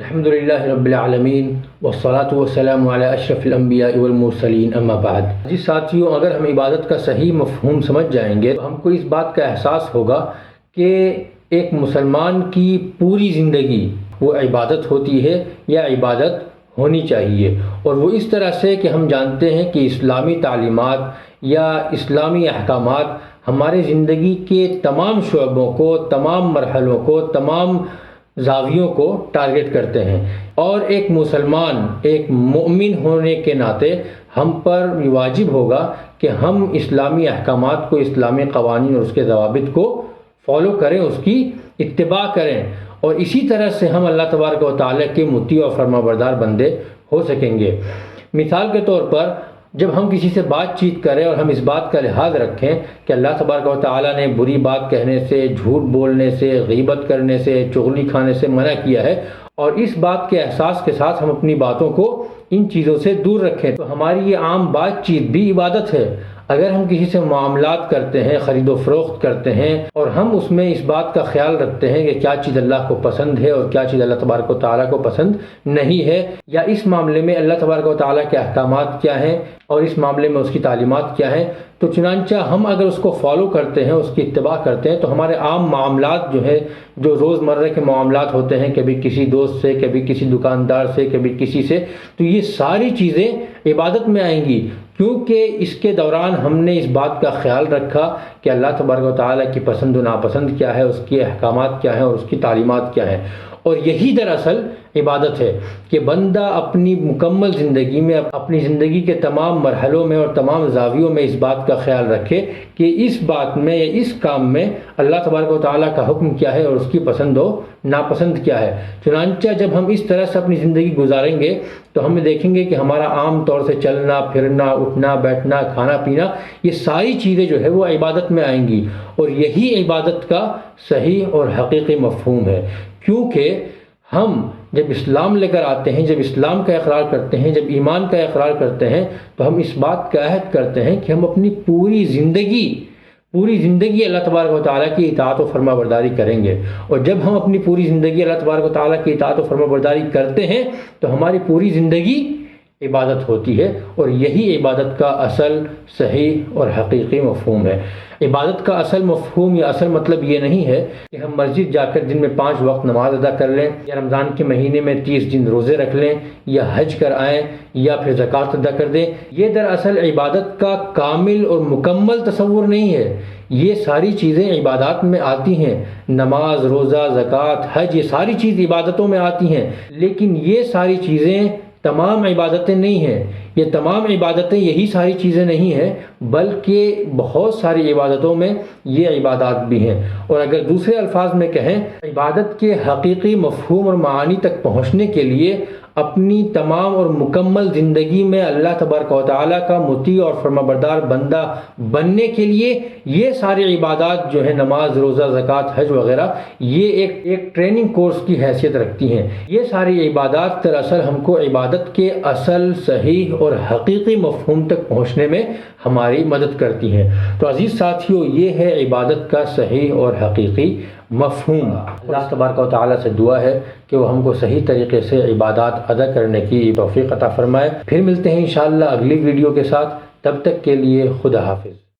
الحمدللہ رب العالمین والصلاة والسلام علی اشرف الانبیاء والمرسلین اما بعد۔ جی ساتھیوں، اگر ہم عبادت کا صحیح مفہوم سمجھ جائیں گے تو ہم کو اس بات کا احساس ہوگا کہ ایک مسلمان کی پوری زندگی وہ عبادت ہوتی ہے یا عبادت ہونی چاہیے، اور وہ اس طرح سے کہ ہم جانتے ہیں کہ اسلامی تعلیمات یا اسلامی احکامات ہمارے زندگی کے تمام شعبوں کو، تمام مرحلوں کو، تمام زاویوں کو ٹارگٹ کرتے ہیں، اور ایک مسلمان، ایک مومن ہونے کے ناطے ہم پر واجب ہوگا کہ ہم اسلامی احکامات کو، اسلامی قوانین اور اس کے ضوابط کو فالو کریں، اس کی اتباع کریں، اور اسی طرح سے ہم اللہ تبارک و تعالیٰ کے مطیع اور فرمانبردار بندے ہو سکیں گے۔ مثال کے طور پر جب ہم کسی سے بات چیت کریں اور ہم اس بات کا لحاظ رکھیں کہ اللہ تبارک و تعالیٰ نے بری بات کہنے سے، جھوٹ بولنے سے، غیبت کرنے سے، چغلی کھانے سے منع کیا ہے، اور اس بات کے احساس کے ساتھ ہم اپنی باتوں کو ان چیزوں سے دور رکھیں، تو ہماری یہ عام بات چیت بھی عبادت ہے۔ اگر ہم کسی سے معاملات کرتے ہیں، خرید و فروخت کرتے ہیں، اور ہم اس میں اس بات کا خیال رکھتے ہیں کہ کیا چیز اللہ کو پسند ہے اور کیا چیز اللہ تبارک و تعالیٰ کو پسند نہیں ہے، یا اس معاملے میں اللہ تبارک و تعالیٰ کے احکامات کیا ہیں اور اس معاملے میں اس کی تعلیمات کیا ہیں، تو چنانچہ ہم اگر اس کو فالو کرتے ہیں، اس کی اتباع کرتے ہیں، تو ہمارے عام معاملات جو ہے، جو روزمرہ کے معاملات ہوتے ہیں، کبھی کسی دوست سے، کبھی کسی دکاندار سے، کبھی کسی سے، تو یہ ساری چیزیں عبادت میں آئیں گی، کیونکہ اس کے دوران ہم نے اس بات کا خیال رکھا کہ اللہ تبارک و تعالیٰ کی پسند و ناپسند کیا ہے، اس کے احکامات کیا ہیں اور اس کی تعلیمات کیا ہیں۔ اور یہی دراصل عبادت ہے کہ بندہ اپنی مکمل زندگی میں، اپنی زندگی کے تمام مرحلوں میں اور تمام زاویوں میں اس بات کا خیال رکھے کہ اس بات میں یا اس کام میں اللہ تبارک و تعالیٰ کا حکم کیا ہے اور اس کی پسند و ناپسند کیا ہے۔ چنانچہ جب ہم اس طرح سے اپنی زندگی گزاریں گے تو ہم دیکھیں گے کہ ہمارا عام طور سے چلنا پھرنا، اٹھنا بیٹھنا، کھانا پینا، یہ ساری چیزیں جو ہے وہ عبادت میں آئیں گی، اور یہی عبادت کا صحیح اور حقیقی مفہوم ہے۔ کیونکہ ہم جب اسلام لے کر آتے ہیں، جب اسلام کا اقرار کرتے ہیں، جب ایمان کا اقرار کرتے ہیں، تو ہم اس بات کا عہد کرتے ہیں کہ ہم اپنی پوری زندگی اللہ تبارک و تعالیٰ کی اطاعت و فرما برداری کریں گے، اور جب ہم اپنی پوری زندگی اللہ تبارک و تعالیٰ کی اطاعت و فرما برداری کرتے ہیں تو ہماری پوری زندگی عبادت ہوتی ہے، اور یہی عبادت کا اصل، صحیح اور حقیقی مفہوم ہے۔ عبادت کا اصل مفہوم یا اصل مطلب یہ نہیں ہے کہ ہم مسجد جا کر دن میں 5 وقت نماز ادا کر لیں، یا رمضان کے مہینے میں 30 دن روزے رکھ لیں، یا حج کر آئیں، یا پھر زکوٰۃ ادا کر دیں۔ یہ دراصل عبادت کا کامل اور مکمل تصور نہیں ہے۔ یہ ساری چیزیں عبادات میں آتی ہیں، نماز، روزہ، زکوٰۃ، حج، یہ ساری چیز عبادتوں میں آتی ہیں، لیکن یہ ساری چیزیں تمام عبادتیں نہیں ہیں۔ یہ تمام عبادتیں یہی ساری چیزیں نہیں ہیں، بلکہ بہت ساری عبادتوں میں یہ عبادات بھی ہیں۔ اور اگر دوسرے الفاظ میں کہیں، عبادت کے حقیقی مفہوم اور معانی تک پہنچنے کے لیے اپنی تمام اور مکمل زندگی میں اللہ تبارک و تعالیٰ کا مطیع اور فرمانبردار بندہ بننے کے لیے یہ ساری عبادات جو ہے، نماز، روزہ، زکوٰۃ، حج وغیرہ، یہ ایک ٹریننگ کورس کی حیثیت رکھتی ہیں۔ یہ ساری عبادات دراصل ہم کو عبادت کے اصل، صحیح اور حقیقی مفہوم تک پہنچنے میں ہماری مدد کرتی ہیں۔ تو عزیز ساتھیوں، یہ ہے عبادت کا صحیح اور حقیقی مفہوم۔ اللہ تبارک و تعالیٰ سے دعا ہے کہ وہ ہم کو صحیح طریقے سے عبادات ادا کرنے کی توفیق عطا فرمائے۔ پھر ملتے ہیں انشاءاللہ اگلی ویڈیو کے ساتھ، تب تک کے لیے خدا حافظ۔